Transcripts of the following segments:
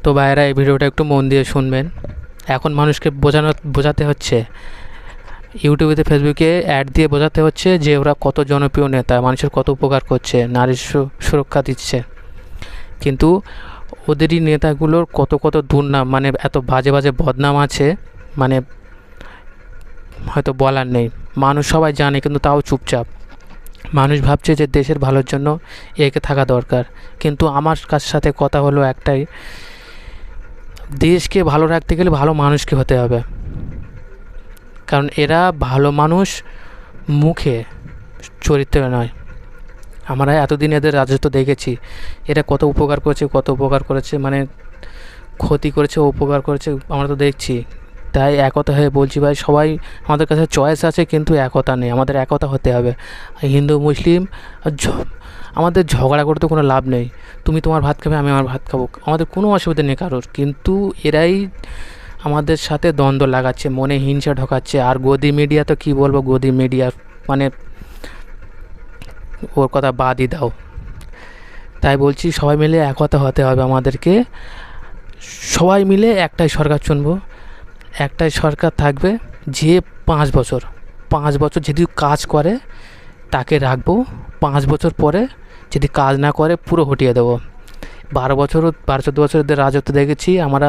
তো ভাইয়েরা এই ভিডিওটা একটু মন দিয়ে শুনবেন। এখন মানুষকে বোঝাতে হচ্ছে, ইউটিউবে ফেসবুকে অ্যাড দিয়ে বোঝাতে হচ্ছে যে ওরা কত জনপ্রিয় নেতা, মানুষের কত উপকার করছে, নারীর সুরক্ষা দিচ্ছে। কিন্তু ওদেরই নেতাগুলোর কত কত দুর্নাম, মানে এত বাজে বাজে বদনাম আছে, মানে হয়তো বলার নেই। মানুষ সবাই জানে কিন্তু তাও চুপচাপ। মানুষ ভাবছে যে দেশের ভালোর জন্য একে থাকা দরকার, কিন্তু আমার সাথে কথা হলো একটাই, দেশকে ভালো রাখতে গেলে ভালো মানুষকে হতে হবে। কারণ এরা ভালো মানুষ মুখে, চরিত্রে নয়। আমরা এতদিন এদের রাজত্ব দেখেছি, এরা কত উপকার করেছে, মানে ক্ষতি করেছে, উপকার করেছে, আমরা তো দেখছি। তাই একতা হয়ে বলছি ভাই, সবাই আমাদের কাছে চয়েস আছে কিন্তু একতা নেই। আমাদের একতা হতে হবে। হিন্দু মুসলিম আমাদের ঝগড়া করতে কোনো লাভ নেই। তুমি তোমার ভাত খাবে, আমি আমার ভাত খাবো, আমাদের কোনো অসুবিধা নেই কারোর। কিন্তু এরাই আমাদের সাথে দ্বন্দ্ব লাগাচ্ছে, মনে হিংসা ঢোকাচ্ছে। আর গদি মিডিয়া তো কী বলবো, গদি মিডিয়া মানে ওর কথা বাদই দাও। তাই বলছি সবাই মিলে একতা হতে হবে আমাদেরকে। সবাই মিলে একটাই সরকার চুনবো, একটাই সরকার থাকবে যে 5 বছর যদি কাজ করে তাকে রাখবো। 5 বছর পরে যদি কাজ না করে পুরো হটিয়ে দেবো। 12-14 বছর এদের রাজত্ব দেখেছি আমরা,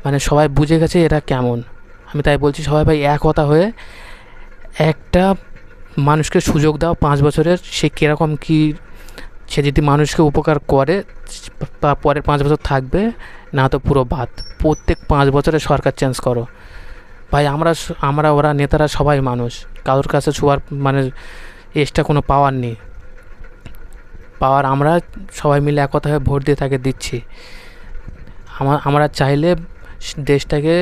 মানে সবাই বুঝে গেছে এরা কেমন। আমি তাই বলছি সবাই ভাই একতা হয়ে একটা মানুষকে সুযোগ দাও 5 বছরের। সে কীরকম কী, সে যদি মানুষকে উপকার করে পরের 5 বছর থাকবে, না তো পুরো বাদ। প্রত্যেক 5 বছরে সরকার চেঞ্জ করো ভাই। আমরা ওরা নেতারা সবাই মানুষ, কারোর কাছে ছোঁয়ার মানে এক্সট্রা কোনো পাওয়ার নেই। পাওয়ার আমরা সবাই মিলে একতা হয়ে ভোট দিয়ে তাকে দিচ্ছি। আমরা চাইলে দেশটাকে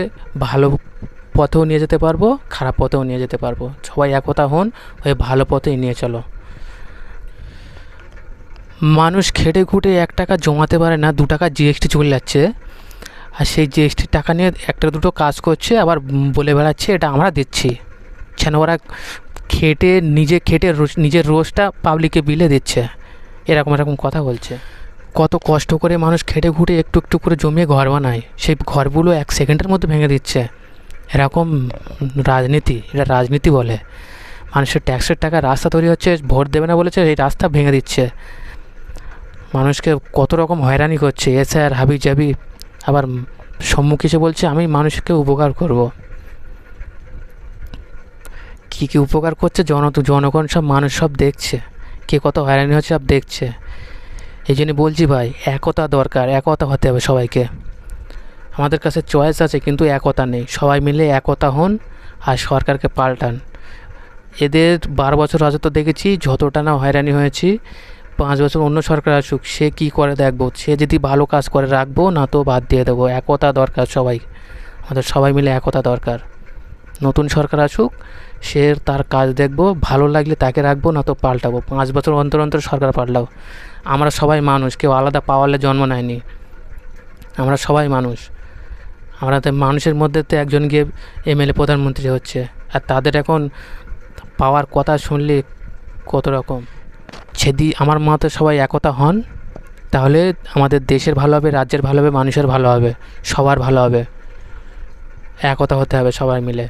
ভালো পথেও নিয়ে যেতে পারবো, খারাপ পথেও নিয়ে যেতে পারবো। সবাই একতা হন, হয়ে ভালো পথেই নিয়ে চলো। মানুষ খেটে খুঁটে 1 টাকা জমাতে পারে না, 2 টাকা জিএসটি চলে যাচ্ছে। আর সেই জিএসটির টাকা নিয়ে একটা দুটো কাজ করছে, আবার বলে বেড়াচ্ছে এটা আমরা দিচ্ছি। যেন ওরা খেটে নিজের রোজটা পাবলিকে বিলে দিচ্ছে, এরকম কথা বলছে। কত কষ্ট করে মানুষ খেটে খুঁটে একটু একটু করে জমিয়ে ঘর বানায়, সেই ঘরগুলো 1 সেকেন্ডের মধ্যে ভেঙে দিচ্ছে। এরকম রাজনীতি, এটা রাজনীতি বলে। মানুষের ট্যাক্সের টাকা রাস্তা তৈরি হচ্ছে, ভোট দেবে না বলেছে, এই রাস্তা ভেঙে দিচ্ছে। মানুষকে কত রকম হয়রানি করছে, আর হাবি জাবি। আবার সম্মুখে এসে বলছে আমি মানুষকে উপকার করব। কী কী উপকার করছে জনগণ সব, মানুষ সব দেখছে, কে কত হয়রানি হচ্ছে সব দেখছে। এই জন্য বলছি ভাই একতা দরকার, একতা হতে হবে সবাইকে। আমাদের কাছে চয়েস আছে কিন্তু একতা নেই। সবাই মিলে একতা হন আর সরকারকে পাল্টান। এদের 12 বছর রাজত্ব দেখেছি, যতটা না হয়রানি হয়েছি। 5 বছর অন্য সরকার আসুক, সে কী করে দেখবো। সে যদি ভালো কাজ করে রাখবো, না তো বাদ দিয়ে দেবো। একতা দরকার সবাই, আমাদের সবাই মিলে একতা দরকার। নতুন সরকার আসুক, সে তার কাজ দেখবো, ভালো লাগলে তাকে রাখবো, না তো পাল্টাবো। 5 বছর অন্তর অন্তর সরকার পাল্টাও। আমরা সবাই মানুষ, কেউ আলাদা পাওয়ালে জন্ম নেয়নি। আমরা সবাই মানুষ। মানুষের মধ্যে তো একজন গিয়ে এমএলএ প্রধানমন্ত্রী হচ্ছে, আর তাদের এখন পাওয়ার কথা শুনলে কত রকম। যদি আমার মতে সবাই একতা হন, তাহলে আমাদের দেশের ভালো হবে, রাজ্যের ভালো হবে, মানুষের ভালো হবে, সবার ভালো হবে। একতা হতে হবে সবাই মিলে।